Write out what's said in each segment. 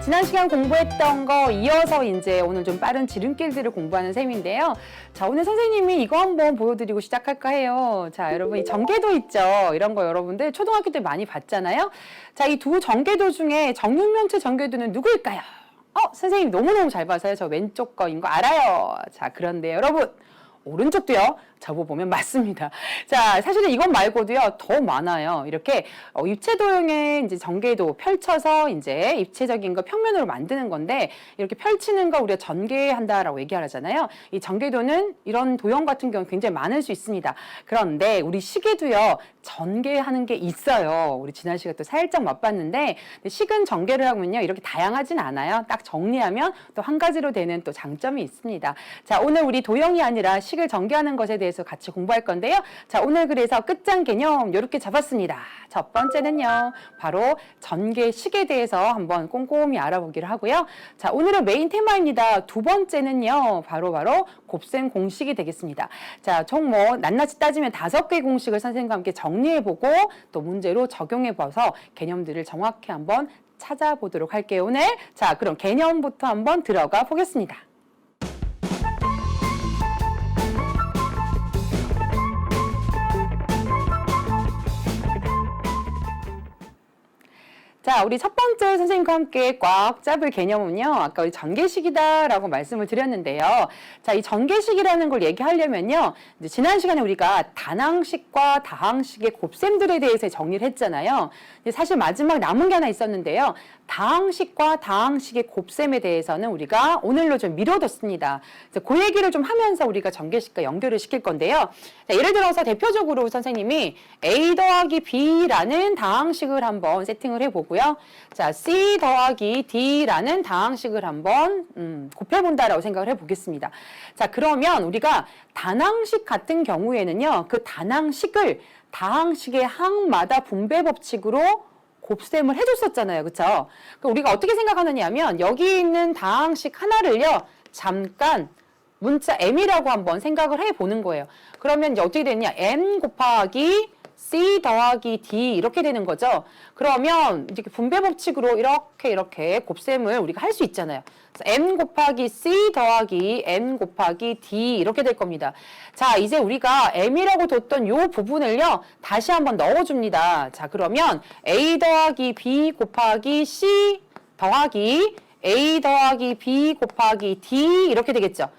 지난 시간 공부했던 거 이어서 이제 오늘 좀 빠른 지름길들을 공부하는 셈인데요. 자, 오늘 선생님이 이거 한번 보여드리고 시작할까 해요. 자, 여러분 이 전개도 있죠. 이런 거 여러분들 초등학교 때 많이 봤잖아요. 자, 이 두 전개도 중에 정육면체 전개도는 누구일까요? 선생님 너무너무 잘 봐서요. 저 왼쪽 거인 거 알아요. 자, 그런데 여러분 오른쪽도요. 접어보면 맞습니다. 자, 사실은 이것 말고도요, 더 많아요. 이렇게 입체 도형의 이제 전개도 펼쳐서 이제 입체적인 거 평면으로 만드는 건데, 이렇게 펼치는 거 우리가 전개한다라고 얘기하잖아요. 이 전개도는 이런 도형 같은 경우는 굉장히 많을 수 있습니다. 그런데 우리 시계도요, 전개하는 게 있어요. 우리 지난 시간에 또 살짝 맛봤는데, 식은 전개를 하면요, 이렇게 다양하진 않아요. 딱 정리하면 또 한 가지로 되는 또 장점이 있습니다. 자, 오늘 우리 도형이 아니라 식을 전개하는 것에 대해서 같이 공부할 건데요. 자, 오늘 그래서 끝장 개념 이렇게 잡았습니다. 첫 번째는요, 바로 전개식에 대해서 한번 꼼꼼히 알아보기로 하고요. 자, 오늘의 메인 테마입니다. 두 번째는요, 바로 곱셈 공식이 되겠습니다. 자, 총 낱낱이 따지면 5개의 공식을 선생님과 함께 정리해보고 또 문제로 적용해봐서 개념들을 정확히 한번 찾아보도록 할게요. 오늘 자, 그럼 개념부터 한번 들어가 보겠습니다. 자, 우리 첫 번째 선생님과 함께 꽉 잡을 개념은요, 아까 우리 전개식이다라고 말씀을 드렸는데요. 자, 이 전개식이라는 걸 얘기하려면요, 이제 지난 시간에 우리가 단항식과 다항식의 곱셈들에 대해서 정리를 했잖아요. 사실 마지막 남은 게 하나 있었는데요. 다항식과 다항식의 곱셈에 대해서는 우리가 오늘로 좀 미뤄뒀습니다. 그래서 그 얘기를 좀 하면서 우리가 전개식과 연결을 시킬 건데요. 자, 예를 들어서 대표적으로 선생님이 A 더하기 B라는 다항식을 한번 세팅을 해보고요. 자, C 더하기 D라는 다항식을 한번 곱해본다라고 생각을 해보겠습니다. 자, 그러면 우리가 단항식 같은 경우에는요, 그 단항식을 다항식의 항마다 분배 법칙으로 곱셈을 해줬었잖아요. 그쵸? 그러니까 우리가 어떻게 생각하느냐 하면 여기 있는 다항식 하나를요, 잠깐 문자 m이라고 한번 생각을 해보는 거예요. 그러면 어떻게 되느냐? m 곱하기 c 더하기 d 이렇게 되는 거죠. 그러면 이렇게 분배 법칙으로 이렇게 곱셈을 우리가 할 수 있잖아요. 그래서 m 곱하기 c 더하기 m 곱하기 d 이렇게 될 겁니다. 자, 이제 우리가 m이라고 뒀던 요 부분을요, 다시 한번 넣어줍니다. 자, 그러면 a 더하기 b 곱하기 c 더하기 a 더하기 b 곱하기 d 이렇게 되겠죠.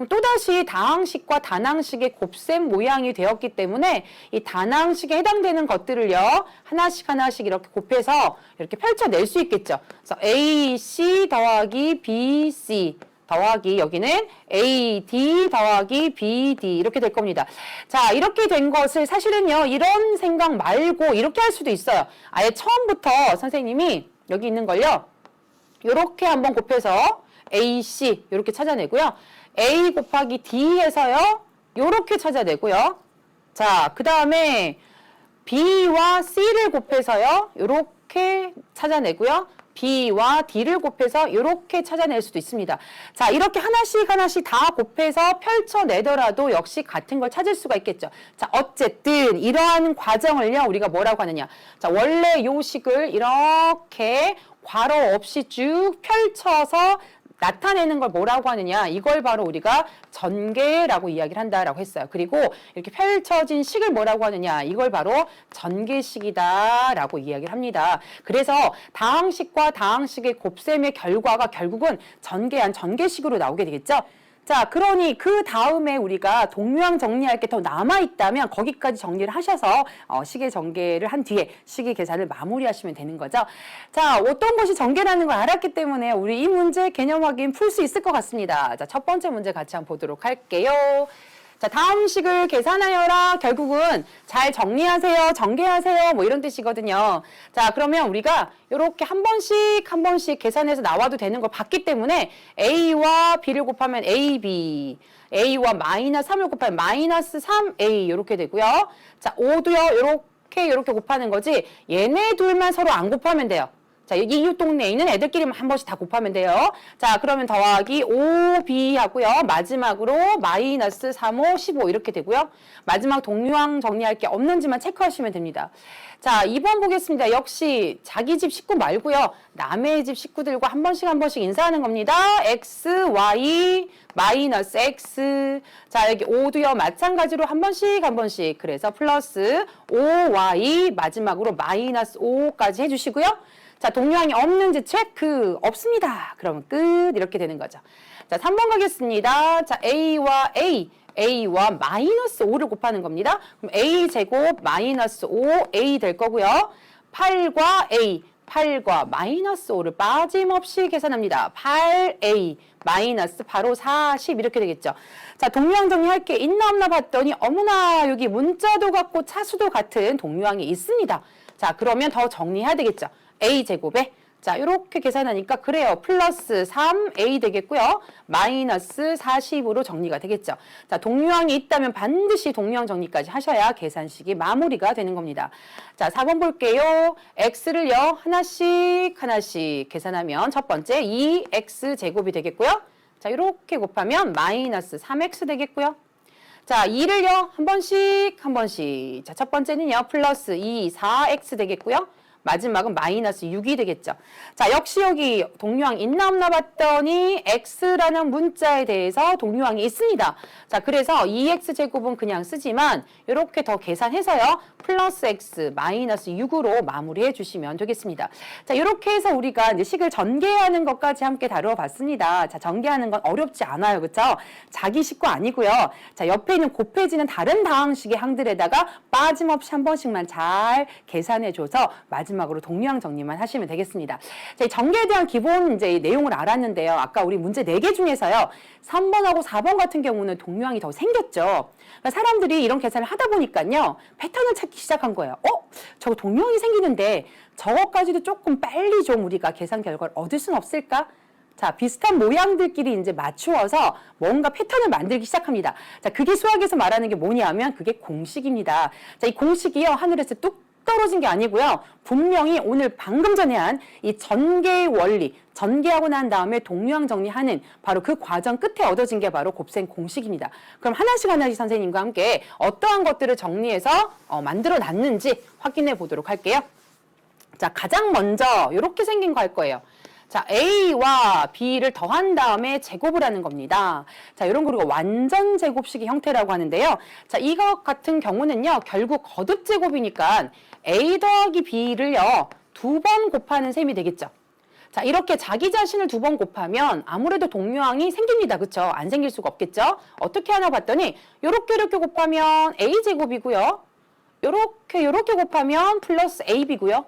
또다시 다항식과 단항식의 곱셈 모양이 되었기 때문에 이 단항식에 해당되는 것들을요, 하나씩 이렇게 곱해서 이렇게 펼쳐낼 수 있겠죠. 그래서 AC 더하기 BC 더하기 여기는 AD 더하기 BD 이렇게 될 겁니다. 자, 이렇게 된 것을 사실은요, 이런 생각 말고 이렇게 할 수도 있어요. 아예 처음부터 선생님이 여기 있는 걸요, 이렇게 한번 곱해서 AC 이렇게 찾아내고요. A 곱하기 D 해서요, 요렇게 찾아내고요. 자, 그 다음에 B와 C를 곱해서요, 요렇게 찾아내고요. B와 D를 곱해서 요렇게 찾아낼 수도 있습니다. 자, 이렇게 하나씩 다 곱해서 펼쳐내더라도 역시 같은 걸 찾을 수가 있겠죠. 자, 어쨌든 이러한 과정을요, 우리가 뭐라고 하느냐. 자, 원래 요 식을 이렇게 괄호 없이 쭉 펼쳐서 나타내는 걸 뭐라고 하느냐, 이걸 바로 우리가 전개라고 이야기를 한다라고 했어요. 그리고 이렇게 펼쳐진 식을 뭐라고 하느냐, 이걸 바로 전개식이다라고 이야기를 합니다. 그래서 다항식과 다항식의 곱셈의 결과가 결국은 전개한 전개식으로 나오게 되겠죠. 자, 그러니 그 다음에 우리가 동류항 정리할 게 더 남아있다면 거기까지 정리를 하셔서 식의 전개를 한 뒤에 식의 계산을 마무리하시면 되는 거죠. 자, 어떤 것이 전개라는 걸 알았기 때문에 우리 이 문제 개념 확인 풀 수 있을 것 같습니다. 자, 첫 번째 문제 같이 한번 보도록 할게요. 자, 다음 식을 계산하여라. 결국은 잘 정리하세요, 전개하세요, 뭐 이런 뜻이거든요. 자, 그러면 우리가 이렇게 한 번씩 계산해서 나와도 되는 걸 봤기 때문에 A와 B를 곱하면 AB, A와 마이너스 3을 곱하면 마이너스 3A 이렇게 되고요. 자, 5도요, 이렇게 곱하는 거지 얘네 둘만 서로 안 곱하면 돼요. 자, 여기 이웃 동네에 있는 애들끼리만 한 번씩 다 곱하면 돼요. 자, 그러면 더하기 5b 하고요. 마지막으로 마이너스 3, 5, 15 이렇게 되고요. 마지막 동류항 정리할 게 없는지만 체크하시면 됩니다. 자, 2번 보겠습니다. 역시 자기 집 식구 말고요. 남의 집 식구들과 한 번씩 인사하는 겁니다. x, y, 마이너스 x. 자, 여기 5도요. 마찬가지로 한 번씩. 그래서 플러스 5y, 마지막으로 마이너스 5까지 해주시고요. 자, 동류항이 없는지 체크. 없습니다. 그러면 끝. 이렇게 되는 거죠. 자, 3번 가겠습니다. 자, A와 마이너스 5를 곱하는 겁니다. 그럼 A제곱 마이너스 5A 될 거고요. 8과 마이너스 5를 빠짐없이 계산합니다. 8A 마이너스 바로 40 이렇게 되겠죠. 자, 동류항 정리할 게 있나 없나 봤더니 어머나 여기 문자도 같고 차수도 같은 동류항이 있습니다. 자, 그러면 더 정리해야 되겠죠. A제곱에 자, 이렇게 계산하니까 그래요. 플러스 3A 되겠고요. 마이너스 40으로 정리가 되겠죠. 자, 동류항이 있다면 반드시 동류항 정리까지 하셔야 계산식이 마무리가 되는 겁니다. 자, 4번 볼게요. X를요. 하나씩 계산하면 첫 번째 2X제곱이 되겠고요. 자, 이렇게 곱하면 마이너스 3X 되겠고요. 자, 2를요. 한 번씩. 자, 첫 번째는요. 플러스 2, 4X 되겠고요. 마지막은 마이너스 6이 되겠죠. 자, 역시 여기 동류항 있나 없나 봤더니 x라는 문자에 대해서 동류항이 있습니다. 자, 그래서 2x제곱은 그냥 쓰지만 이렇게 더 계산해서요. 플러스 x 마이너스 6으로 마무리해 주시면 되겠습니다. 자, 이렇게 해서 우리가 이제 식을 전개하는 것까지 함께 다루어 봤습니다. 자, 전개하는 건 어렵지 않아요. 그렇죠? 자기 식구 아니고요. 자, 옆에 있는 곱해지는 다른 다항식의 항들에다가 빠짐없이 한 번씩만 잘 계산해 줘서 마지막으로 동류항 정리만 하시면 되겠습니다. 자, 이 전개에 대한 기본 이제 내용을 알았는데요. 아까 우리 문제 4개 중에서요. 3번하고 4번 같은 경우는 동류항이 더 생겼죠. 그러니까 사람들이 이런 계산을 하다 보니까요. 패턴을 찾기 시작한 거예요. 저거 동류항이 생기는데 저것까지도 조금 빨리 좀 우리가 계산 결과를 얻을 수는 없을까? 자, 비슷한 모양들끼리 이제 맞추어서 뭔가 패턴을 만들기 시작합니다. 자, 그게 수학에서 말하는 게 뭐냐면 그게 공식입니다. 자, 이 공식이요. 하늘에서 뚝 떨어진 게 아니고요. 분명히 오늘 방금 전에 한 이 전개의 원리, 전개하고 난 다음에 동류항 정리하는 바로 그 과정 끝에 얻어진 게 바로 곱셈 공식입니다. 그럼 하나씩 선생님과 함께 어떠한 것들을 정리해서 만들어 놨는지 확인해 보도록 할게요. 자, 가장 먼저 이렇게 생긴 거 할 거예요. 자, A와 B를 더한 다음에 제곱을 하는 겁니다. 자, 이런 거 우리가 완전 제곱식의 형태라고 하는데요. 자, 이것 같은 경우는요, 결국 거듭 제곱이니까 A 더하기 B를요, 2번 곱하는 셈이 되겠죠. 자, 이렇게 자기 자신을 2번 곱하면 아무래도 동류항이 생깁니다. 그쵸? 안 생길 수가 없겠죠? 어떻게 하나 봤더니, 이렇게 곱하면 A제곱이고요. 요렇게 곱하면 플러스 AB고요.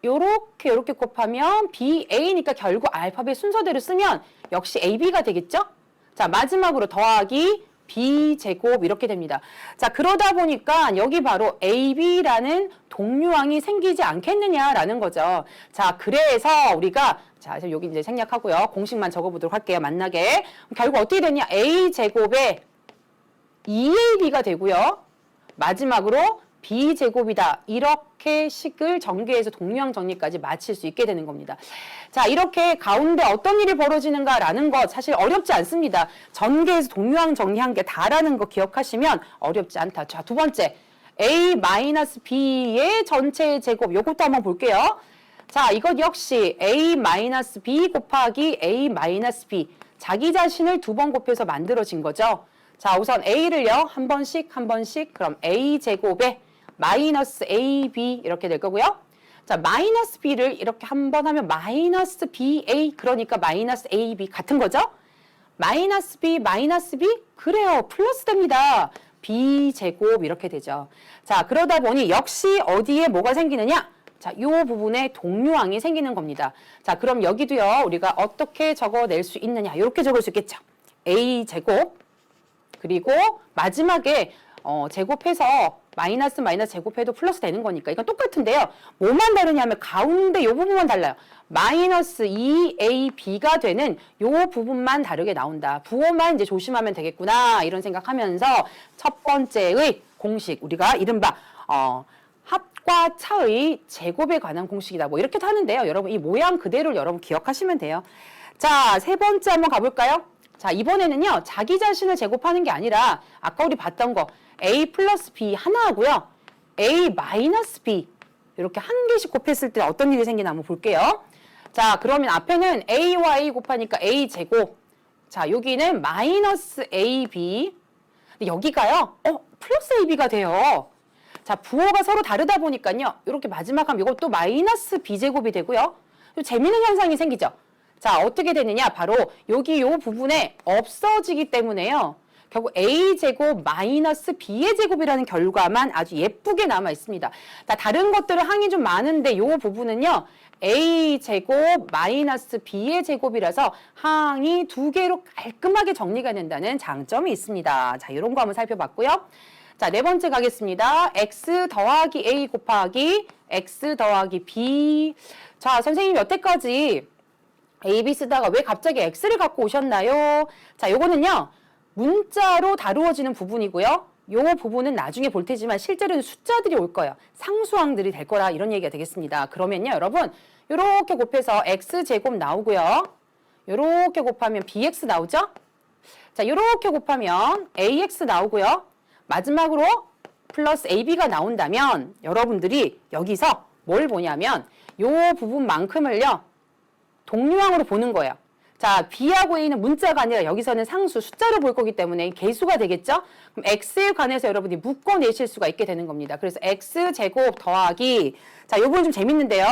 요렇게 곱하면 BA니까 결국 알파벳 순서대로 쓰면 역시 AB가 되겠죠? 자, 마지막으로 더하기 B제곱 이렇게 됩니다. 자, 그러다 보니까 여기 바로 AB라는 동류항이 생기지 않겠느냐라는 거죠. 자, 그래서 우리가 자, 여기 이제 생략하고요. 공식만 적어보도록 할게요. 만나게. 결국 어떻게 되냐? A제곱에 2AB가 되고요. 마지막으로 B제곱이다. 이렇게 식을 전개해서 동류항 정리까지 마칠 수 있게 되는 겁니다. 자, 이렇게 가운데 어떤 일이 벌어지는가라는 것 사실 어렵지 않습니다. 전개해서 동류항 정리한 게 다라는 거 기억하시면 어렵지 않다. 자, 두 번째. A-B의 전체의 제곱. 요것도 한번 볼게요. 자, 이것 역시 A-B 곱하기 A-B. 자기 자신을 2번 곱해서 만들어진 거죠. 자, 우선 A를요. 한 번씩. 그럼 A제곱에 마이너스 AB 이렇게 될 거고요. 자, 마이너스 B를 이렇게 한 번 하면 마이너스 BA 그러니까 마이너스 AB 같은 거죠. 마이너스 B 그래요. 플러스 됩니다. B제곱 이렇게 되죠. 자, 그러다 보니 역시 어디에 뭐가 생기느냐? 자, 요 부분에 동류항이 생기는 겁니다. 자, 그럼 여기도요. 우리가 어떻게 적어낼 수 있느냐? 이렇게 적을 수 있겠죠. A제곱 그리고 마지막에 제곱해서 마이너스 제곱해도 플러스 되는 거니까 이건 똑같은데요. 뭐만 다르냐면 가운데 이 부분만 달라요. 마이너스 2AB가 되는 이 부분만 다르게 나온다. 부호만 이제 조심하면 되겠구나 이런 생각하면서 첫 번째의 공식 우리가 이른바 짝과 차의 제곱에 관한 공식이다. 뭐 이렇게도 하는데요. 여러분 이 모양 그대로를 여러분 기억하시면 돼요. 자, 세 번째 한번 가볼까요? 자, 이번에는요. 자기 자신을 제곱하는 게 아니라 아까 우리 봤던 거 a 플러스 b 하나 하고요. a 마이너스 b 이렇게 한 개씩 곱했을 때 어떤 일이 생기나 한번 볼게요. 자, 그러면 앞에는 a와 a 곱하니까 a 제곱. 자, 여기는 마이너스 ab. 근데 여기가요. 플러스 ab가 돼요. 자, 부호가 서로 다르다 보니까요. 이렇게 마지막 하면 이것도 마이너스 b제곱이 되고요. 재미있는 현상이 생기죠. 자, 어떻게 되느냐? 바로 여기 요 부분에 없어지기 때문에요. 결국 a제곱 마이너스 b의 제곱이라는 결과만 아주 예쁘게 남아 있습니다. 자, 다른 것들은 항이 좀 많은데 요 부분은요. a제곱 마이너스 b의 제곱이라서 항이 두 개로 깔끔하게 정리가 된다는 장점이 있습니다. 자, 이런 거 한번 살펴봤고요. 자, 네 번째 가겠습니다. x 더하기 a 곱하기 x 더하기 b. 자, 선생님이 여태까지 a, b 쓰다가 왜 갑자기 x를 갖고 오셨나요? 자, 요거는요. 문자로 다루어지는 부분이고요. 요 부분은 나중에 볼 테지만 실제로는 숫자들이 올 거예요. 상수항들이 될 거라 이런 얘기가 되겠습니다. 그러면요, 여러분 요렇게 곱해서 x제곱 나오고요. 요렇게 곱하면 bx 나오죠? 자, 요렇게 곱하면 ax 나오고요. 마지막으로 플러스 ab가 나온다면 여러분들이 여기서 뭘 보냐면 요 부분만큼을요. 동류항으로 보는 거예요. 자, b하고 a는 문자가 아니라 여기서는 상수, 숫자로 볼 거기 때문에 개수가 되겠죠? 그럼 x에 관해서 여러분이 묶어내실 수가 있게 되는 겁니다. 그래서 x제곱 더하기, 자, 요 부분 좀 재밌는데요.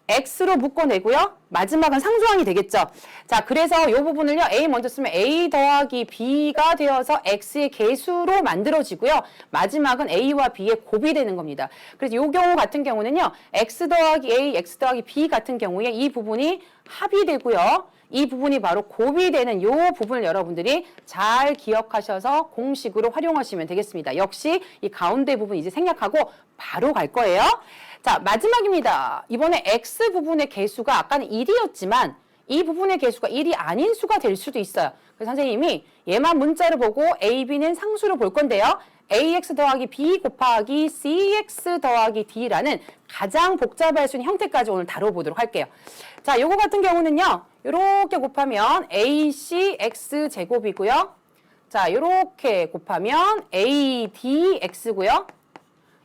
x로 묶어내고요. 마지막은 상수항이 되겠죠? 자, 그래서 요 부분을요. a 먼저 쓰면 a 더하기 b가 되어서 x의 개수로 만들어지고요. 마지막은 a와 b의 곱이 되는 겁니다. 그래서 요 경우 같은 경우는요. x 더하기 a, x 더하기 b 같은 경우에 이 부분이 합이 되고요. 이 부분이 바로 곱이 되는 요 부분을 여러분들이 잘 기억하셔서 공식으로 활용하시면 되겠습니다. 역시 이 가운데 부분 이제 생략하고 바로 갈 거예요. 자, 마지막입니다. 이번에 x 부분의 개수가 아까는 1이었지만 이 부분의 개수가 1이 아닌 수가 될 수도 있어요. 그래서 선생님이 얘만 문자로 보고 a, b는 상수로 볼 건데요. ax 더하기 b 곱하기 cx 더하기 d라는 가장 복잡할 수 있는 형태까지 오늘 다뤄보도록 할게요. 자, 요거 같은 경우는요. 요렇게 곱하면 ac x 제곱이고요. 자, 요렇게 곱하면 a d x고요.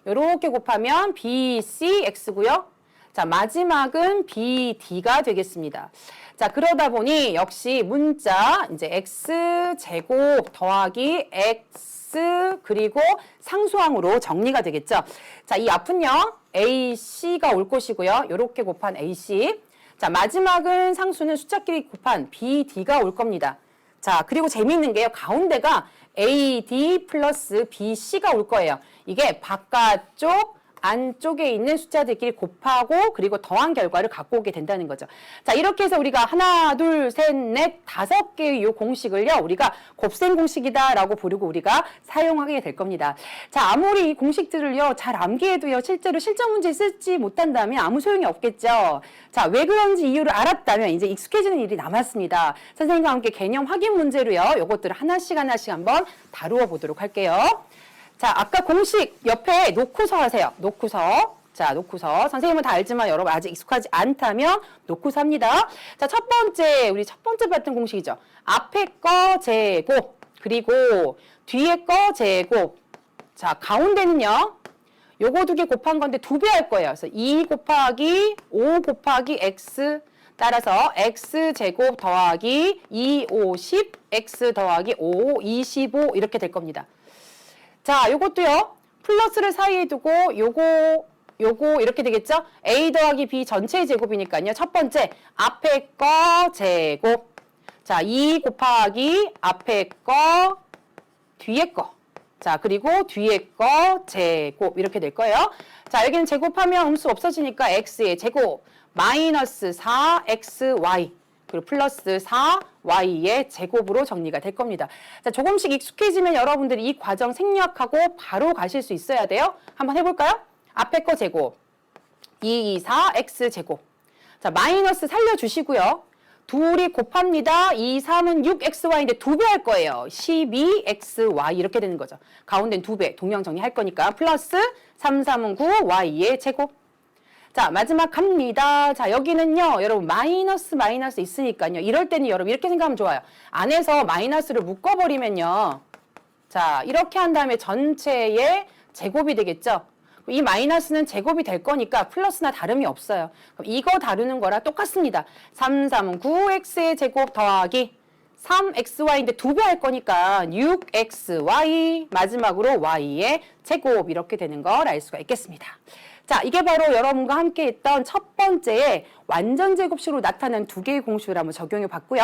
요렇게 곱하면 bcx고요. 자, 마지막은 bd가 되겠습니다. 자, 그러다 보니 역시 문자 이제 x제곱 더하기 x 그리고 상수항으로 정리가 되겠죠. 자, 이 앞은요. ac가 올 것이고요. 요렇게 곱한 ac. 자, 마지막은 상수는 숫자끼리 곱한 bd가 올 겁니다. 자, 그리고 재미있는 게요. 가운데가 AD 플러스 BC가 올 거예요. 이게 바깥쪽, 안쪽에 있는 숫자들끼리 곱하고 그리고 더한 결과를 갖고 오게 된다는 거죠. 자, 이렇게 해서 우리가 하나, 둘, 셋, 넷, 5개의 이 공식을요. 우리가 곱셈 공식이다라고 부르고 우리가 사용하게 될 겁니다. 자, 아무리 이 공식들을요. 잘 암기해도요. 실제로 실전 문제 쓰지 못한다면 아무 소용이 없겠죠. 자, 왜 그런지 이유를 알았다면 이제 익숙해지는 일이 남았습니다. 선생님과 함께 개념 확인 문제로요. 요것들을 하나씩 한번 다루어 보도록 할게요. 자, 아까 공식 옆에 놓고서 하세요. 놓고서. 자, 놓고서. 선생님은 다 알지만 여러분 아직 익숙하지 않다면 놓고서 합니다. 자, 첫 번째, 우리 첫 번째 봤던 공식이죠. 앞에 거 제곱, 그리고 뒤에 거 제곱. 자, 가운데는요. 요거 두 개 곱한 건데 2배 할 거예요. 그래서 2 곱하기 5 곱하기 x. 따라서 x제곱 더하기 2, 5, 10, x 더하기 5, 25 이렇게 될 겁니다. 자, 요것도요. 플러스를 사이에 두고 요거 이렇게 되겠죠? a 더하기 b 전체의 제곱이니까요. 첫 번째 앞에 거 제곱. 자, 2 곱하기 앞에 거 뒤에 거. 자, 그리고 뒤에 거 제곱 이렇게 될 거예요. 자, 여기는 제곱하면 음수 없어지니까 x의 제곱 마이너스 4xy 그리고 플러스 4y의 제곱으로 정리가 될 겁니다. 자, 조금씩 익숙해지면 여러분들이 이 과정 생략하고 바로 가실 수 있어야 돼요. 한번 해볼까요? 앞에 거 제곱 2, 4, x 제곱. 자, 마이너스 살려주시고요. 둘이 곱합니다. 2, 3은 6xy인데 2배 할 거예요. 12xy 이렇게 되는 거죠. 가운데는 2배, 동량 정리할 거니까 플러스 3, 3은 9, y의 제곱. 자, 마지막 갑니다. 자, 여기는요, 여러분, 마이너스 있으니까요. 이럴 때는 여러분, 이렇게 생각하면 좋아요. 안에서 마이너스를 묶어버리면요. 자, 이렇게 한 다음에 전체의 제곱이 되겠죠? 이 마이너스는 제곱이 될 거니까 플러스나 다름이 없어요. 그럼 이거 다루는 거랑 똑같습니다. 3, 3은 9x의 제곱 더하기 3xy인데 2배 할 거니까 6xy 마지막으로 y의 제곱 이렇게 되는 걸 알 수가 있겠습니다. 자, 이게 바로 여러분과 함께 했던 첫 번째의 완전 제곱식으로 나타난 두 개의 공식을 한번 적용해 봤고요.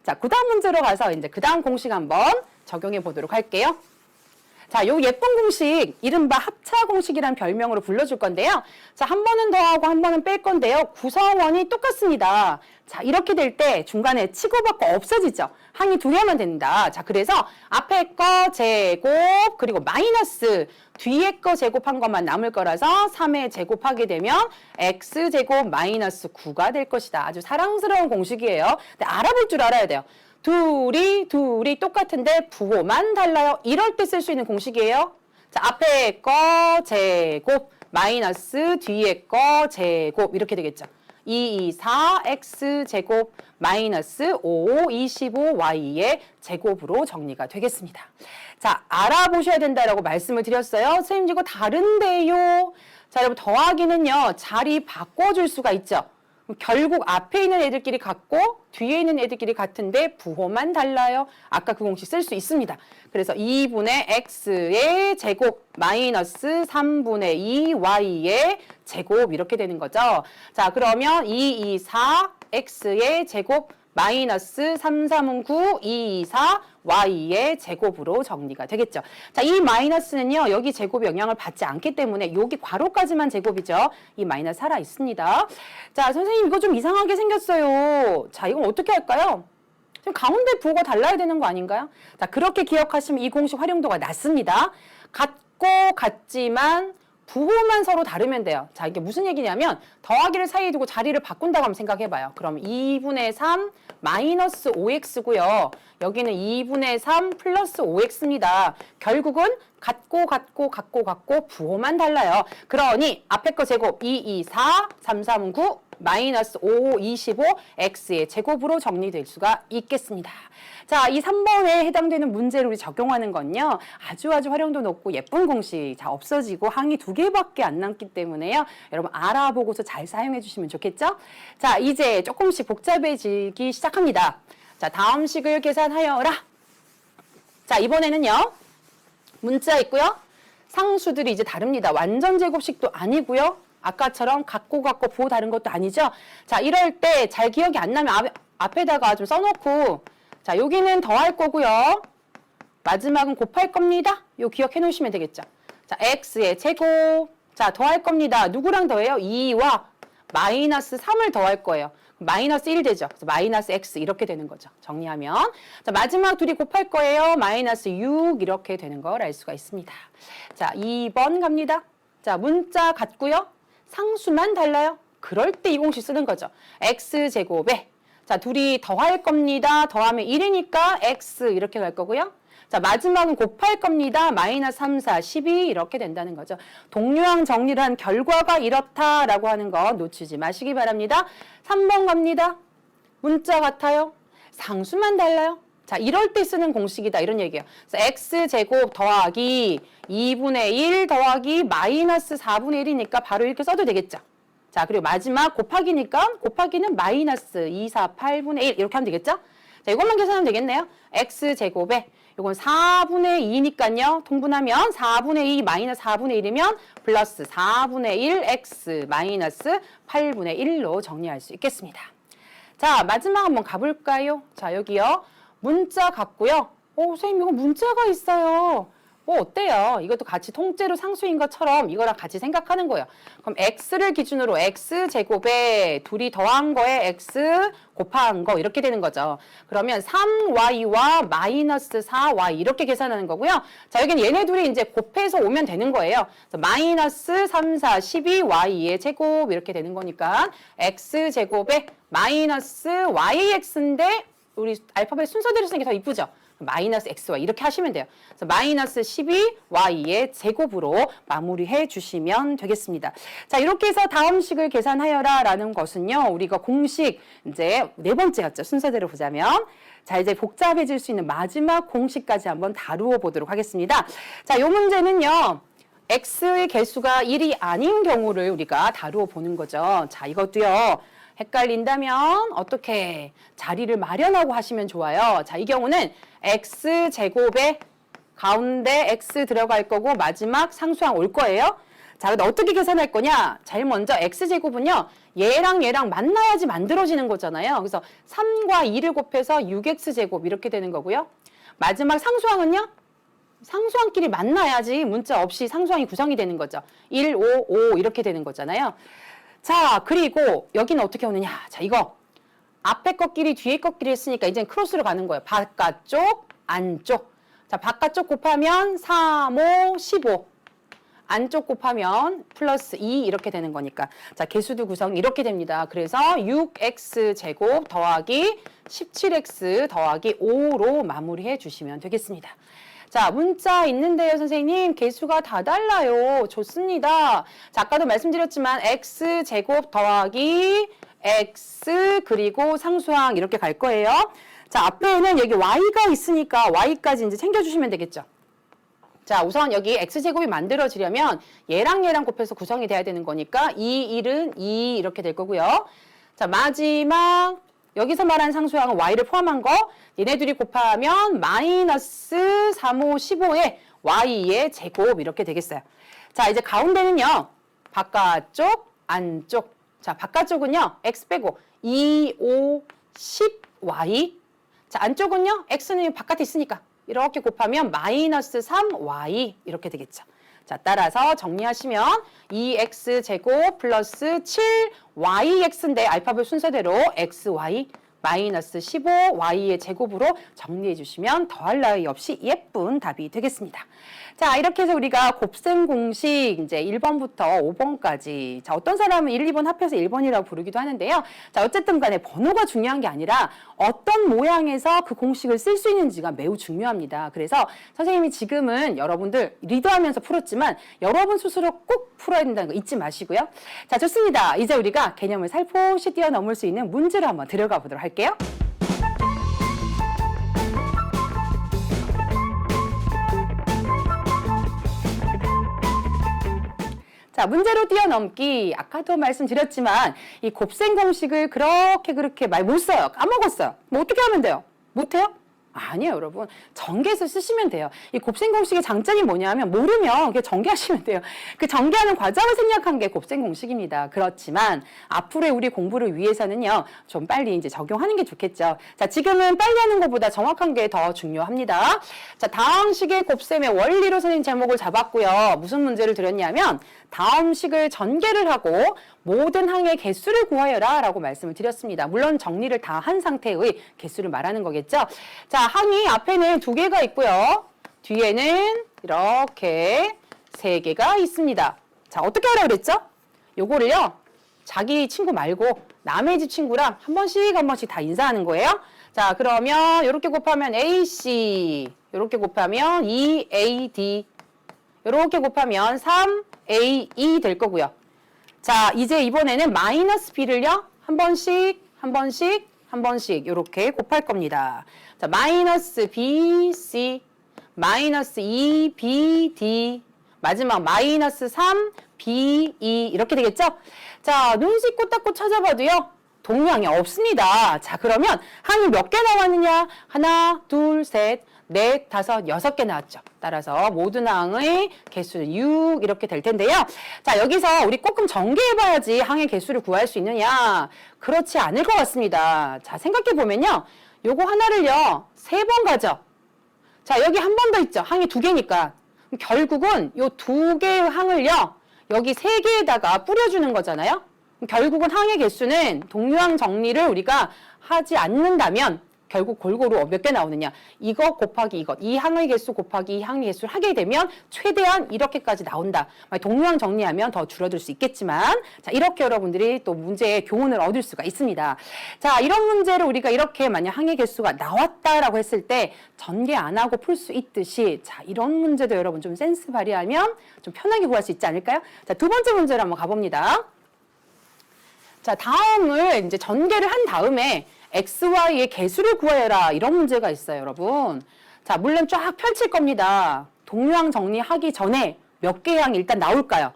자, 그 다음 문제로 가서 이제 그 다음 공식 한번 적용해 보도록 할게요. 자, 요 예쁜 공식, 이른바 합차 공식이라는 별명으로 불러줄 건데요. 자, 한 번은 더하고 한 번은 뺄 건데요. 구성원이 똑같습니다. 자, 이렇게 될 때 중간에 치고받고 없어지죠. 항이 두 개만 된다. 자, 그래서 앞에 거 제곱, 그리고 마이너스 뒤에 거 제곱한 것만 남을 거라서 3의 제곱하게 되면 x제곱 마이너스 9가 될 것이다. 아주 사랑스러운 공식이에요. 근데 알아볼 줄 알아야 돼요. 둘이 똑같은데 부호만 달라요. 이럴 때 쓸 수 있는 공식이에요. 자, 앞에 거 제곱 마이너스 뒤에 거 제곱 이렇게 되겠죠. 2, 2, 4 x 제곱 마이너스 5, 25 y의 제곱으로 정리가 되겠습니다. 자, 알아보셔야 된다라고 말씀을 드렸어요. 선생님 이거 다른데요. 자, 여러분 더하기는요. 자리 바꿔줄 수가 있죠. 결국 앞에 있는 애들끼리 같고 뒤에 있는 애들끼리 같은데 부호만 달라요. 아까 그 공식 쓸 수 있습니다. 그래서 2분의 x의 제곱 마이너스 3분의 2 y의 제곱 이렇게 되는 거죠. 자, 그러면 2, 2, 4 x의 제곱 마이너스 3, 3은 9, 2, 2, 4 y의 제곱으로 정리가 되겠죠. 자, 이 마이너스는요. 여기 제곱이 영향을 받지 않기 때문에 여기 괄호까지만 제곱이죠. 이 마이너스 살아 있습니다. 자, 선생님 이거 좀 이상하게 생겼어요. 자, 이건 어떻게 할까요? 지금 가운데 부호가 달라야 되는 거 아닌가요? 자, 그렇게 기억하시면 이 공식 활용도가 낮습니다. 같고 같지만 부호만 서로 다르면 돼요. 자, 이게 무슨 얘기냐면 더하기를 사이에 두고 자리를 바꾼다고 한번 생각해봐요. 그럼 2분의 3 마이너스 5x고요. 여기는 2분의 3 플러스 5x입니다. 결국은 같고 부호만 달라요. 그러니 앞에 거 제곱 2, 2, 4, 3, 3은 9 마이너스 5, 25 x의 제곱으로 정리될 수가 있겠습니다. 자, 이 3번에 해당되는 문제를 우리 적용하는 건요. 아주 활용도 높고 예쁜 공식. 자, 없어지고 항이 두 개밖에 안 남기 때문에요. 여러분 알아보고서 잘 사용해 주시면 좋겠죠? 자, 이제 조금씩 복잡해지기 시작합니다. 자, 다음 식을 계산하여라. 자, 이번에는요. 문자 있고요. 상수들이 이제 다릅니다. 완전 제곱식도 아니고요. 아까처럼 같고 부호 다른 것도 아니죠. 자, 이럴 때 잘 기억이 안 나면 앞에다가 좀 써놓고 자, 여기는 더할 거고요. 마지막은 곱할 겁니다. 요 기억해 놓으시면 되겠죠. 자, x의 제곱. 자, 더할 겁니다. 누구랑 더해요? 2와 마이너스 3을 더할 거예요. 마이너스 1 되죠. 그래서 마이너스 x 이렇게 되는 거죠. 정리하면. 자, 마지막 둘이 곱할 거예요. 마이너스 6 이렇게 되는 걸 알 수가 있습니다. 자, 2번 갑니다. 자, 문자 같고요. 상수만 달라요. 그럴 때 이 공식 쓰는 거죠. x제곱에 자, 둘이 더할 겁니다. 더하면 1이니까 x 이렇게 갈 거고요. 자, 마지막은 곱할 겁니다. 마이너스 3, 4, 12 이렇게 된다는 거죠. 동류항 정리를 한 결과가 이렇다라고 하는 거 놓치지 마시기 바랍니다. 3번 갑니다. 문자 같아요. 상수만 달라요. 자, 이럴 때 쓰는 공식이다 이런 얘기예요. 그래서 x제곱 더하기 2분의 1 더하기 마이너스 4분의 1이니까 바로 이렇게 써도 되겠죠. 자, 그리고 마지막 곱하기니까 곱하기는 마이너스 2, 4, 8분의 1 이렇게 하면 되겠죠? 자, 이것만 계산하면 되겠네요. x제곱에 이건 4분의 2니까요. 통분하면 4분의 2 마이너스 4분의 1이면 플러스 4분의 1 x 마이너스 8분의 1로 정리할 수 있겠습니다. 자, 마지막 한번 가볼까요? 자, 여기요. 문자 같고요. 선생님 이거 문자가 있어요. 뭐 어때요? 이것도 같이 통째로 상수인 것처럼 이거랑 같이 생각하는 거예요. 그럼 x를 기준으로 x제곱에 둘이 더한 거에 x 곱한 거 이렇게 되는 거죠. 그러면 3y와 마이너스 4y 이렇게 계산하는 거고요. 자, 여기는 얘네 둘이 이제 곱해서 오면 되는 거예요. 그래서 마이너스 3, 4, 12y의 제곱 이렇게 되는 거니까 x제곱에 마이너스 yx인데 우리 알파벳 순서대로 쓰는 게 더 이쁘죠? 마이너스 xy 이렇게 하시면 돼요. 그래서 마이너스 12y의 제곱으로 마무리해 주시면 되겠습니다. 자, 이렇게 해서 다음 식을 계산하여라 라는 것은요. 우리가 공식 이제 네 번째였죠. 순서대로 보자면. 자, 이제 복잡해질 수 있는 마지막 공식까지 한번 다루어 보도록 하겠습니다. 자, 이 문제는요. x의 개수가 1이 아닌 경우를 우리가 다루어 보는 거죠. 자, 이것도요. 헷갈린다면 어떻게 자리를 마련하고 하시면 좋아요. 자, 이 경우는 x제곱에 가운데 x 들어갈 거고 마지막 상수항 올 거예요. 자, 근데 어떻게 계산할 거냐? 제일 먼저 x제곱은요. 얘랑 얘랑 만나야지 만들어지는 거잖아요. 그래서 3과 2를 곱해서 6x제곱 이렇게 되는 거고요. 마지막 상수항은요. 상수항끼리 만나야지 문자 없이 상수항이 구성이 되는 거죠. 1, 5, 5 이렇게 되는 거잖아요. 자, 그리고 여기는 어떻게 오느냐. 자, 이거 앞에 것끼리 뒤에 것끼리 했으니까 이제 크로스로 가는 거예요. 바깥쪽, 안쪽. 자, 바깥쪽 곱하면 3, 5, 15. 안쪽 곱하면 플러스 2 이렇게 되는 거니까. 자, 개수도 구성 이렇게 됩니다. 그래서 6x제곱 더하기 17x 더하기 5로 마무리해 주시면 되겠습니다. 자, 문자 있는데요, 선생님. 개수가 다 달라요. 좋습니다. 자, 아까도 말씀드렸지만 x제곱 더하기 x 그리고 상수항 이렇게 갈 거예요. 자, 앞에는 여기 y가 있으니까 y까지 이제 챙겨주시면 되겠죠. 자, 우선 여기 x제곱이 만들어지려면 얘랑 얘랑 곱해서 구성이 돼야 되는 거니까 2, 1은 2 이렇게 될 거고요. 자, 마지막 여기서 말하는 상수항은 y를 포함한 거 얘네들이 곱하면 마이너스 3, 5, 15에 y의 제곱 이렇게 되겠어요. 자, 이제 가운데는요. 바깥쪽, 안쪽. 자, 바깥쪽은요. x 빼고 2, 5, 10y. 자, 안쪽은요. x는 바깥에 있으니까 이렇게 곱하면 마이너스 3y 이렇게 되겠죠. 자, 따라서 정리하시면 2x제곱 플러스 7yx인데 알파벳 순서대로 xy 마이너스 15y의 제곱으로 정리해 주시면 더할 나위 없이 예쁜 답이 되겠습니다. 자, 이렇게 해서 우리가 곱셈 공식 이제 1번부터 5번까지 자, 어떤 사람은 1, 2번 합해서 1번이라고 부르기도 하는데요. 자, 어쨌든 간에 번호가 중요한 게 아니라 어떤 모양에서 그 공식을 쓸 수 있는지가 매우 중요합니다. 그래서 선생님이 지금은 여러분들 리드하면서 풀었지만 여러분 스스로 꼭 풀어야 된다는 거 잊지 마시고요. 자, 좋습니다. 이제 우리가 개념을 살포시 뛰어넘을 수 있는 문제로 한번 들어가 보도록 할게요. 자, 문제로 뛰어넘기. 아까도 말씀드렸지만 이 곱셈 공식을 그렇게 말 못 써요. 까먹었어요. 뭐 어떻게 하면 돼요? 못해요? 아니에요, 여러분. 전개해서 쓰시면 돼요. 이 곱셈 공식의 장점이 뭐냐면 모르면 그냥 전개하시면 돼요. 그 전개하는 과정을 생략한 게 곱셈 공식입니다. 그렇지만 앞으로의 우리 공부를 위해서는요. 좀 빨리 이제 적용하는 게 좋겠죠. 자, 지금은 빨리 하는 것보다 정확한 게 더 중요합니다. 자, 다음 식의 곱셈의 원리로 선생님 제목을 잡았고요. 무슨 문제를 드렸냐면 다음 식을 전개를 하고 모든 항의 개수를 구하여라 라고 말씀을 드렸습니다. 물론 정리를 다 한 상태의 개수를 말하는 거겠죠. 자, 항이 앞에는 2개가 있고요. 뒤에는 이렇게 3개가 있습니다. 자, 어떻게 하라고 그랬죠? 요거를요. 자기 친구 말고 남의 집 친구랑 한 번씩 다 인사하는 거예요. 자, 그러면 이렇게 곱하면 AC, 이렇게 곱하면 2AD, 이렇게 곱하면 3AE 될 거고요. 자, 이제 이번에는 마이너스 B를요. 한 번씩 이렇게 곱할 겁니다. 자, 마이너스 BC, 마이너스 2BD, 마지막 마이너스 3BE 이렇게 되겠죠? 자, 눈 씻고 닦고 찾아봐도요. 동량이 없습니다. 자, 그러면 항이 몇 개 나왔느냐? 하나, 둘, 셋, 넷, 다섯, 6개 나왔죠. 따라서 모든 항의 개수는 6 이렇게 될 텐데요. 자, 여기서 우리 조금 전개해봐야지 항의 개수를 구할 수 있느냐? 그렇지 않을 것 같습니다. 자, 생각해보면요. 요거 하나를요. 3번 가죠. 자, 여기 한 번 더 있죠. 항이 2개니까. 결국은 요 두 개의 항을요, 여기 세 개에다가 뿌려주는 거잖아요. 결국은 항의 개수는 동류항 정리를 우리가 하지 않는다면 결국 골고루 몇 개 나오느냐. 이거 곱하기 이것. 이 항의 개수 곱하기 이 항의 개수를 하게 되면 최대한 이렇게까지 나온다. 동류항 정리하면 더 줄어들 수 있겠지만, 자, 이렇게 여러분들이 또 문제의 교훈을 얻을 수가 있습니다. 자, 이런 문제를 우리가 이렇게 만약 항의 개수가 나왔다라고 했을 때 전개 안 하고 풀 수 있듯이, 자, 이런 문제도 여러분 좀 센스 발휘하면 좀 편하게 구할 수 있지 않을까요? 자, 두 번째 문제를 한번 가봅니다. 자, 다음을 이제 전개를 한 다음에 x, y의 개수를 구해라. 이런 문제가 있어요, 여러분. 자, 물론 쫙 펼칠 겁니다. 동류항 정리하기 전에 몇 개의 항이 일단 나올까요?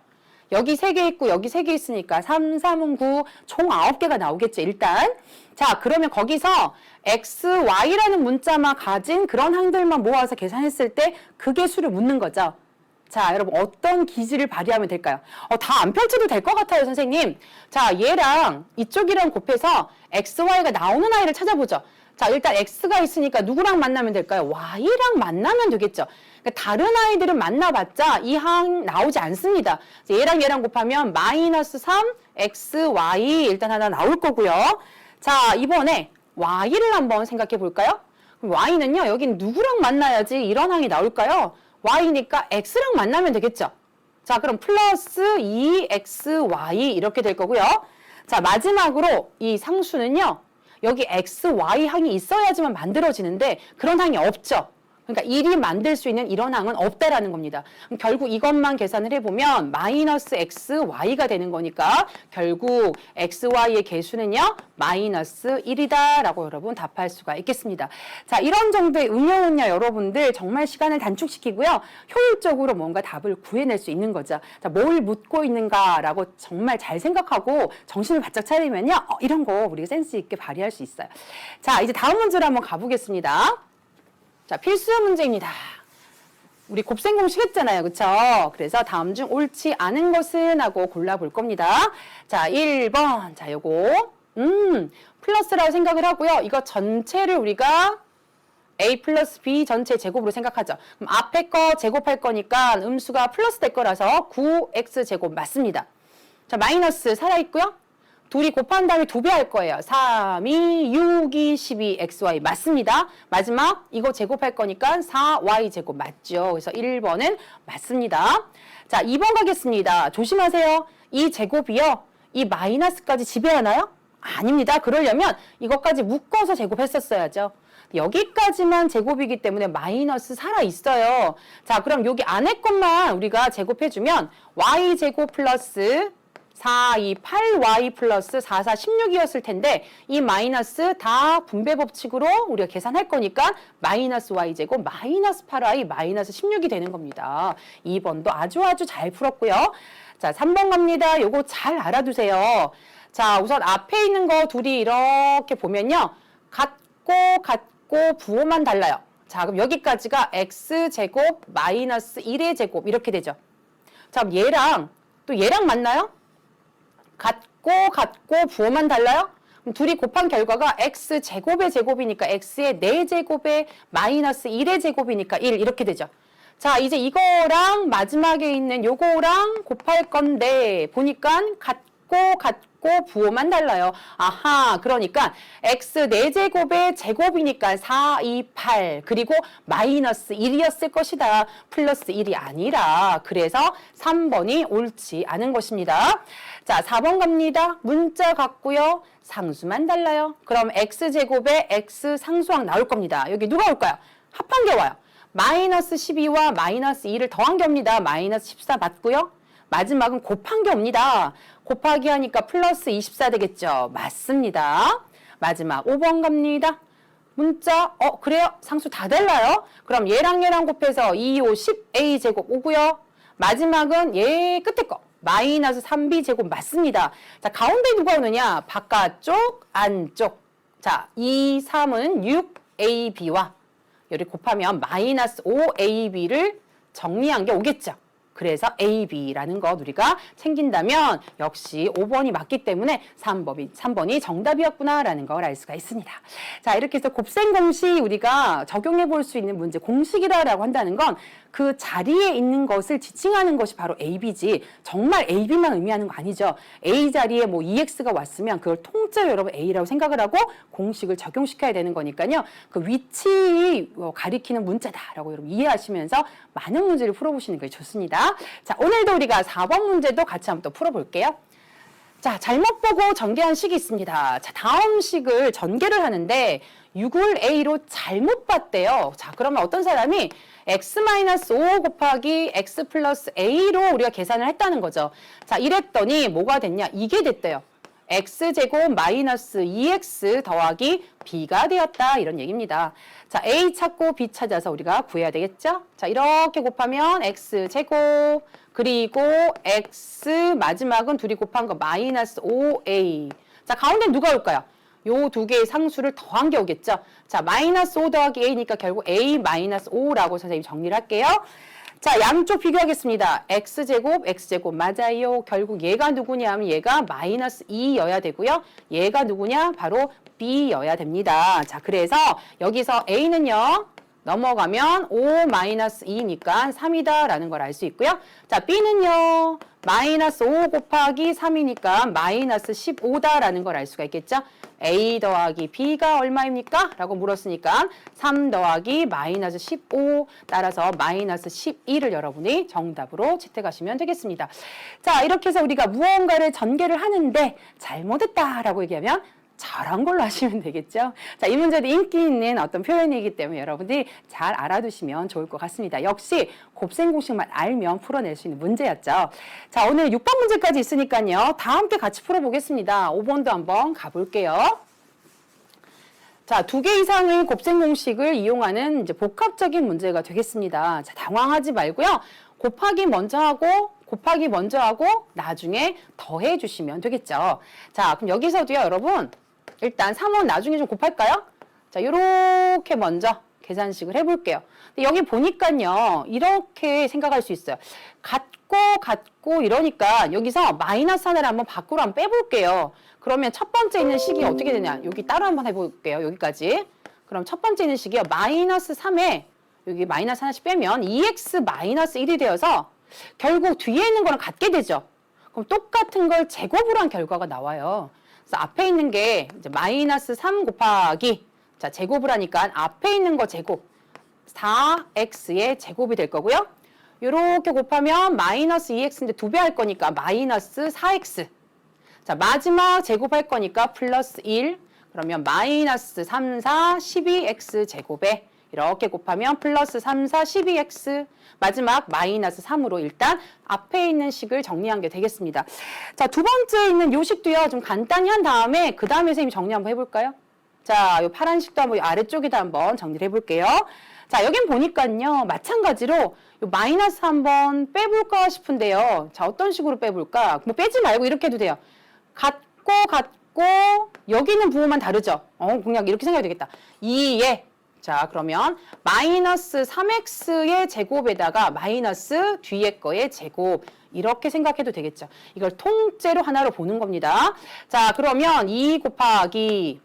여기 3개 있고 여기 3개 있으니까 3, 3은 9, 총 9개가 나오겠죠, 일단. 자, 그러면 거기서 x, y라는 문자만 가진 그런 항들만 모아서 계산했을 때 그 개수를 묻는 거죠. 자, 여러분 어떤 기지를 발휘하면 될까요? 다 안 펼쳐도 될 것 같아요, 선생님. 자, 얘랑 이쪽이랑 곱해서 x, y가 나오는 아이를 찾아보죠. 자, 일단 x가 있으니까 누구랑 만나면 될까요? y랑 만나면 되겠죠. 그러니까 다른 아이들은 만나봤자 이 항 나오지 않습니다. 얘랑 얘랑 곱하면 마이너스 3 x, y 일단 하나 나올 거고요. 자, 이번에 y를 한번 생각해 볼까요? 그럼 y는요, 여긴 누구랑 만나야지 이런 항이 나올까요? y니까 x랑 만나면 되겠죠. 자, 그럼 플러스 2xy 이렇게 될 거고요. 자, 마지막으로 이 상수는요, 여기 x, y 항이 있어야지만 만들어지는데 그런 항이 없죠. 그러니까 1이 만들 수 있는 이런 항은 없다라는 겁니다. 그럼 결국 이것만 계산을 해보면 마이너스 x, y가 되는 거니까 결국 x, y의 개수는요, 마이너스 1이다 라고 여러분 답할 수가 있겠습니다. 자, 이런 정도의 응용은요, 여러분들 정말 시간을 단축시키고요, 효율적으로 뭔가 답을 구해낼 수 있는 거죠. 자, 뭘 묻고 있는가라고 정말 잘 생각하고 정신을 바짝 차리면요, 이런 거 우리가 센스 있게 발휘할 수 있어요. 자, 이제 다음 문제로 한번 가보겠습니다. 자, 필수 문제입니다. 우리 곱셈 공식 했잖아요. 그쵸? 그래서 다음 중 옳지 않은 것은 하고 골라볼 겁니다. 자, 1번. 자, 요거. 플러스라고 생각을 하고요. 이거 전체를 우리가 a 플러스 b 전체 제곱으로 생각하죠. 그럼 앞에 거 제곱할 거니까 음수가 플러스 될 거라서 9x 제곱 맞습니다. 자, 마이너스 살아있고요. 둘이 곱한 다음에 2배 할 거예요. 3, 2, 6, 2, 12, xy 맞습니다. 마지막 이거 제곱할 거니까 4y 제곱 맞죠. 그래서 1번은 맞습니다. 자, 2번 가겠습니다. 조심하세요. 이 제곱이요, 이 마이너스까지 지배하나요? 아닙니다. 그러려면 이것까지 묶어서 제곱했었어야죠. 여기까지만 제곱이기 때문에 마이너스 살아있어요. 자, 그럼 여기 안에 것만 우리가 제곱해주면 y제곱 플러스 4, 2, 8y 플러스 4, 4, 16이었을 텐데 이 마이너스 다 분배 법칙으로 우리가 계산할 거니까 마이너스 y제곱 마이너스 8y 마이너스 16이 되는 겁니다. 2번도 아주 잘 풀었고요. 자, 3번 갑니다. 요거 잘 알아두세요. 자, 우선 앞에 있는 거 둘이 이렇게 보면요, 같고 부호만 달라요. 자, 그럼 여기까지가 x제곱 마이너스 1의 제곱 이렇게 되죠. 자, 그럼 얘랑 또 얘랑 맞나요? 같고 부호만 달라요? 그럼 둘이 곱한 결과가 x제곱의 제곱이니까 x의 4제곱의 마이너스 1의 제곱이니까 1 이렇게 되죠. 자, 이제 이거랑 마지막에 있는 요거랑 곱할 건데 보니까 같고 부호만 달라요. 아하, 그러니까 x 4제곱의 제곱이니까 4, 2, 8 그리고 마이너스 1이었을 것이다. 플러스 1이 아니라. 그래서 3번이 옳지 않은 것입니다. 자, 4번 갑니다. 문자 같고요, 상수만 달라요. 그럼 x제곱에 x 상수항 나올 겁니다. 여기 누가 올까요? 합한 게 와요. 마이너스 12와 마이너스 2를 더한 게 옵니다. 마이너스 14 맞고요. 마지막은 곱한 게 옵니다. 곱하기 하니까 플러스 24 되겠죠. 맞습니다. 마지막 5번 갑니다. 문자, 그래요? 상수 다 달라요? 그럼 얘랑 곱해서 2, 5, 10a 제곱 오고요. 마지막은 얘 끝에 거 마이너스 3b 제곱 맞습니다. 자, 가운데 누가 오느냐? 바깥쪽, 안쪽. 자, 2, 3은 6ab와 여기 곱하면 마이너스 5ab를 정리한 게 오겠죠. 그래서 AB라는 것 우리가 챙긴다면 역시 5번이 맞기 때문에 3번이 정답이었구나라는 걸 알 수가 있습니다. 자, 이렇게 해서 곱셈 공식 우리가 적용해 볼 수 있는 문제 공식이다라고 한다는 건 그 자리에 있는 것을 지칭하는 것이 바로 AB지 정말 AB만 의미하는 거 아니죠. A 자리에 뭐 EX가 왔으면 그걸 통째로 여러분 A라고 생각을 하고 공식을 적용시켜야 되는 거니까요. 그 위치 가리키는 문자다라고 여러분 이해하시면서 많은 문제를 풀어보시는 게 좋습니다. 자, 오늘도 우리가 4번 문제도 같이 한번 또 풀어볼게요. 자, 잘못 보고 전개한 식이 있습니다. 자, 다음 식을 전개를 하는데 6을 A로 잘못 봤대요. 자, 그러면 어떤 사람이 x-5 곱하기 x 플러스 A로 우리가 계산을 했다는 거죠. 자, 이랬더니 뭐가 됐냐? 이게 됐대요. x제곱 마이너스 2x 더하기 b가 되었다. 이런 얘기입니다. 자, A 찾고 B 찾아서 우리가 구해야 되겠죠? 자, 이렇게 곱하면 x제곱 그리고 x 마지막은 둘이 곱한 거 마이너스 5a. 자, 가운데 누가 올까요? 요 두 개의 상수를 더한 게 오겠죠? 자, 마이너스 5 더하기 a니까 결국 a 마이너스 5라고 선생님 정리를 할게요. 자, 양쪽 비교하겠습니다. x제곱 맞아요. 결국 얘가 누구냐 하면 얘가 마이너스 2여야 되고요. 얘가 누구냐? 바로 b여야 됩니다. 자, 그래서 여기서 a는요. 넘어가면 5-2니까 3이다라는 걸 알 수 있고요. 자, b는요. 마이너스 5 곱하기 3이니까 마이너스 15다라는 걸 알 수가 있겠죠. a 더하기 b가 얼마입니까? 라고 물었으니까 3 더하기 마이너스 15 따라서 마이너스 12를 여러분이 정답으로 채택하시면 되겠습니다. 자, 이렇게 해서 우리가 무언가를 전개를 하는데 잘못했다라고 얘기하면 잘한 걸로 하시면 되겠죠. 자, 이 문제도 인기 있는 어떤 표현이기 때문에 여러분들이 잘 알아두시면 좋을 것 같습니다. 역시 곱셈 공식만 알면 풀어낼 수 있는 문제였죠. 자, 오늘 6번 문제까지 있으니까요. 다 함께 같이 풀어보겠습니다. 5번도 한번 가볼게요. 자, 2개 이상의 곱셈 공식을 이용하는 이제 복합적인 문제가 되겠습니다. 자, 당황하지 말고요. 곱하기 먼저 하고 나중에 더해 주시면 되겠죠. 자, 그럼 여기서도요, 여러분. 일단 3원 나중에 좀 곱할까요? 자, 요렇게 먼저 계산식을 해볼게요. 근데 여기 보니까요, 이렇게 생각할 수 있어요. 같고 이러니까 여기서 마이너스 하나를 한번 밖으로 한번 빼볼게요. 그러면 첫 번째 있는 식이 어떻게 되냐? 여기 따로 한번 해볼게요. 여기까지. 그럼 첫 번째 있는 식이요. 마이너스 3에 여기 마이너스 하나씩 빼면 2x 마이너스 1이 되어서 결국 뒤에 있는 거랑 같게 되죠. 그럼 똑같은 걸 제곱으로 한 결과가 나와요. 그래서 앞에 있는 게 이제 마이너스 3 곱하기 자, 제곱을 하니까 앞에 있는 거 제곱 4x의 제곱이 될 거고요. 이렇게 곱하면 마이너스 2x인데 2배 할 거니까 마이너스 4x. 자, 마지막 제곱할 거니까 플러스 1. 그러면 마이너스 3, 4, 12x 제곱에 이렇게 곱하면 플러스 3, 4, 12x. 마지막 마이너스 3으로 일단 앞에 있는 식을 정리한 게 되겠습니다. 자, 두 번째 있는 요 식도요. 좀 간단히 한 다음에 그 다음에 선생님 정리 한번 해볼까요? 자, 요 파란 식도 한번 아래쪽에다 한번 정리를 해볼게요. 자, 여긴 보니까요. 마찬가지로 요 마이너스 한번 빼볼까 싶은데요. 자, 어떤 식으로 빼볼까? 뭐 빼지 말고 이렇게 해도 돼요. 같고 여기 있는 부호만 다르죠? 그냥 이렇게 생각해도 되겠다. 2에 자, 그러면 마이너스 3x의 제곱에다가 마이너스 뒤에 거의 제곱 이렇게 생각해도 되겠죠. 이걸 통째로 하나로 보는 겁니다. 자, 그러면 2 곱하기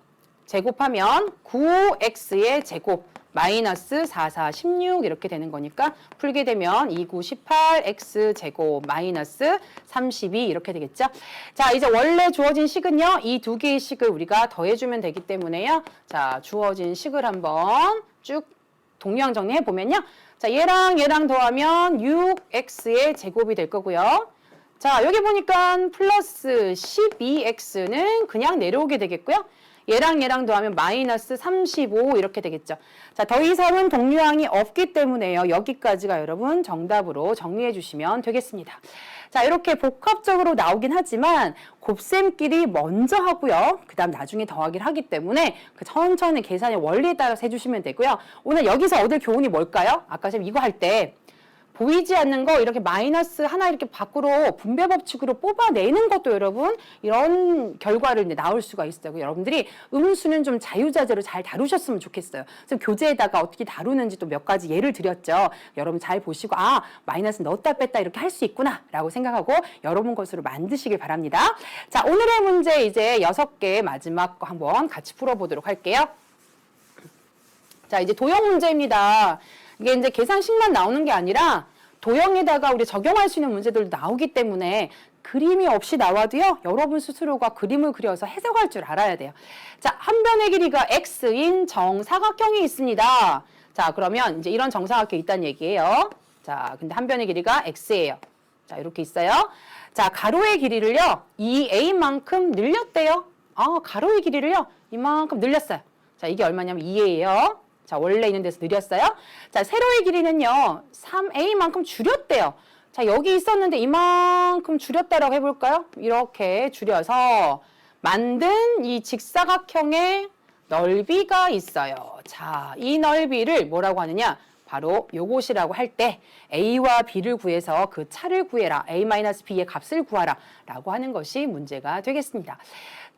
제곱하면 9x의 제곱 마이너스 4, 4, 16 이렇게 되는 거니까 풀게 되면 2, 9, 18 x 제곱 마이너스 32 이렇게 되겠죠. 자, 이제 원래 주어진 식은요. 이 두 개의 식을 우리가 더해주면 되기 때문에요. 자, 주어진 식을 한번 쭉 동량 정리해 보면요. 자, 얘랑 더하면 6x의 제곱이 될 거고요. 자, 여기 보니까 플러스 12x는 그냥 내려오게 되겠고요. 얘랑 더하면 마이너스 35 이렇게 되겠죠. 자, 더 이상은 동류항이 없기 때문에요. 여기까지가 여러분 정답으로 정리해 주시면 되겠습니다. 자, 이렇게 복합적으로 나오긴 하지만 곱셈끼리 먼저 하고요. 그 다음 나중에 더하기를 하기 때문에 그 천천히 계산의 원리에 따라서 해주시면 되고요. 오늘 여기서 얻을 교훈이 뭘까요? 아까 쌤 이거 할 때 보이지 않는 거 이렇게 마이너스 하나 이렇게 밖으로 분배 법칙으로 뽑아내는 것도 여러분 이런 결과를 이제 나올 수가 있어요. 여러분들이 음수는 좀 자유자재로 잘 다루셨으면 좋겠어요. 그래서 교재에다가 어떻게 다루는지 또 몇 가지 예를 드렸죠. 여러분 잘 보시고 아 마이너스 넣었다 뺐다 이렇게 할 수 있구나 라고 생각하고 여러분 것으로 만드시길 바랍니다. 자, 오늘의 문제 이제 6개 마지막 거 한번 같이 풀어보도록 할게요. 자, 이제 도형 문제입니다. 이게 이제 계산식만 나오는 게 아니라 도형에다가 우리 적용할 수 있는 문제들도 나오기 때문에 그림이 없이 나와도요, 여러분 스스로가 그림을 그려서 해석할 줄 알아야 돼요. 자, 한 변의 길이가 x인 정사각형이 있습니다. 자, 그러면 이제 이런 정사각형이 있다는 얘기예요. 자, 근데 한 변의 길이가 x예요. 자, 이렇게 있어요. 자, 가로의 길이를요, 2a만큼 늘렸대요. 가로의 길이를요, 이만큼 늘렸어요. 자, 이게 얼마냐면 2a예요. 자, 원래 있는 데서 늘렸어요. 자, 세로의 길이는요, 3a만큼 줄였대요. 자, 여기 있었는데 이만큼 줄였다라고 해볼까요? 이렇게 줄여서 만든 이 직사각형의 넓이가 있어요. 자, 이 넓이를 뭐라고 하느냐? 바로 요것이라고 할 때 a와 b를 구해서 그 차를 구해라. a-b의 값을 구하라. 라고 하는 것이 문제가 되겠습니다.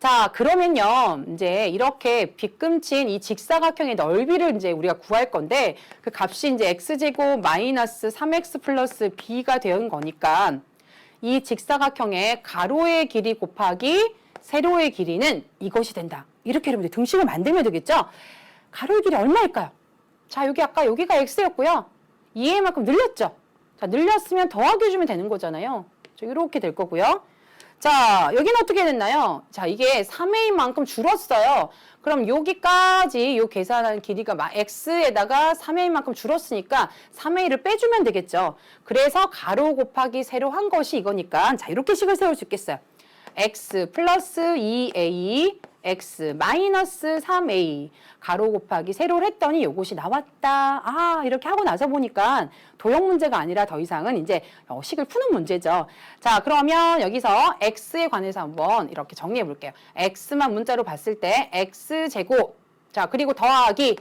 자, 그러면요, 이제 이렇게 빗금친 이 직사각형의 넓이를 이제 우리가 구할 건데, 그 값이 이제 x제곱 마이너스 3x 플러스 b가 되는 거니까, 이 직사각형의 가로의 길이 곱하기 세로의 길이는 이것이 된다. 이렇게 여러분들 등식을 만들면 되겠죠? 가로의 길이 얼마일까요? 자, 여기 아까 여기가 x였고요. 2a만큼 늘렸죠? 자, 늘렸으면 더하기 해주면 되는 거잖아요. 자, 이렇게 될 거고요. 자, 여기는 어떻게 됐나요? 자, 이게 3a만큼 줄었어요. 그럼 여기까지 요 계산한 길이가 x에다가 3a만큼 줄었으니까 3a를 빼주면 되겠죠. 그래서 가로 곱하기 세로 한 것이 이거니까, 자, 이렇게 식을 세울 수 있겠어요. x 플러스 2a, x 마이너스 3a, 가로 곱하기 세로를 했더니 요것이 나왔다. 이렇게 하고 나서 보니까 도형 문제가 아니라 더 이상은 이제 식을 푸는 문제죠. 자, 그러면 여기서 x에 관해서 한번 이렇게 정리해 볼게요. x만 문자로 봤을 때 x제곱, 자, 그리고 더하기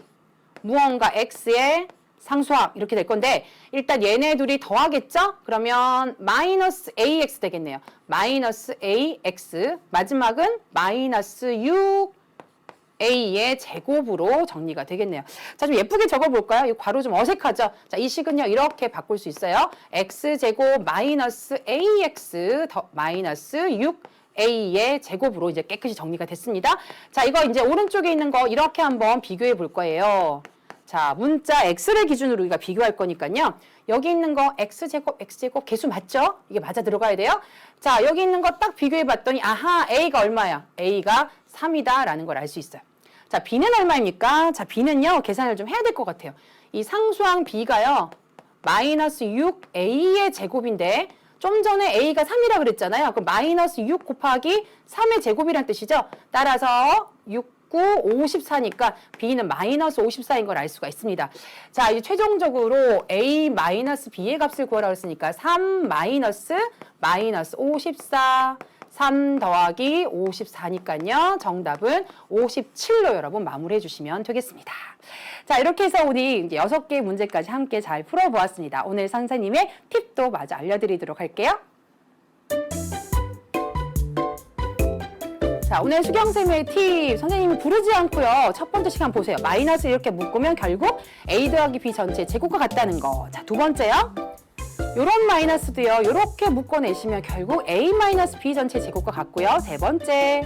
무언가 x의 상수항 이렇게 될 건데, 일단 얘네 둘이 더하겠죠? 그러면 마이너스 ax 되겠네요. 마이너스 ax, 마지막은 마이너스 6a의 제곱으로 정리가 되겠네요. 자, 좀 예쁘게 적어볼까요? 이 괄호 좀 어색하죠? 자, 이 식은요, 이렇게 바꿀 수 있어요. x제곱 마이너스 ax 더 마이너스 6a의 제곱으로 이제 깨끗이 정리가 됐습니다. 자, 이거 이제 오른쪽에 있는 거 이렇게 한번 비교해 볼 거예요. 자, 문자 x를 기준으로 우리가 비교할 거니까요. 여기 있는 거 x제곱, x제곱 개수 맞죠? 이게 맞아 들어가야 돼요. 자, 여기 있는 거 딱 비교해 봤더니 아하, a가 얼마야? a가 3이다 라는 걸 알 수 있어요. 자, b는 얼마입니까? 자, b는요, 계산을 좀 해야 될 것 같아요. 이 상수항 b가요, 마이너스 6a의 제곱인데, 좀 전에 a가 3이라 그랬잖아요. 그럼 마이너스 6 곱하기 3의 제곱이란 뜻이죠. 따라서 6, 54니까 b는 마이너스 54인 걸 알 수가 있습니다. 자, 이제 최종적으로 a 마이너스 b의 값을 구하라고 했으니까 3 마이너스 54, 3 더하기 54니까요. 정답은 57로 여러분 마무리해 주시면 되겠습니다. 자, 이렇게 해서 우리 이제 6개의 문제까지 함께 잘 풀어보았습니다. 오늘 선생님의 팁도 마저 알려드리도록 할게요. 자, 오늘 수경쌤의 팁 선생님이 부르지 않고요. 첫 번째 시간 보세요. 마이너스 이렇게 묶으면 결국 a 더하기 b 전체 제곱과 같다는 거. 자, 두 번째요. 요런 마이너스도요. 요렇게 묶어내시면 결국 a 마이너스 b 전체 제곱과 같고요. 세 번째.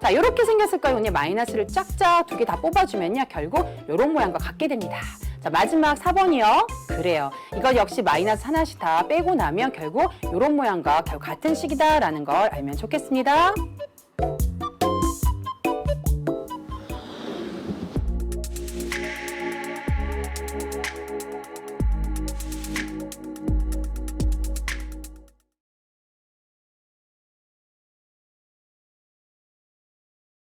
자, 요렇게 생겼을 거예요. 마이너스를 쫙쫙 두 개 다 뽑아주면요. 결국 요런 모양과 같게 됩니다. 자, 마지막 4번이요. 그래요. 이거 역시 마이너스 하나씩 다 빼고 나면 결국 요런 모양과 결국 같은 식이다라는 걸 알면 좋겠습니다.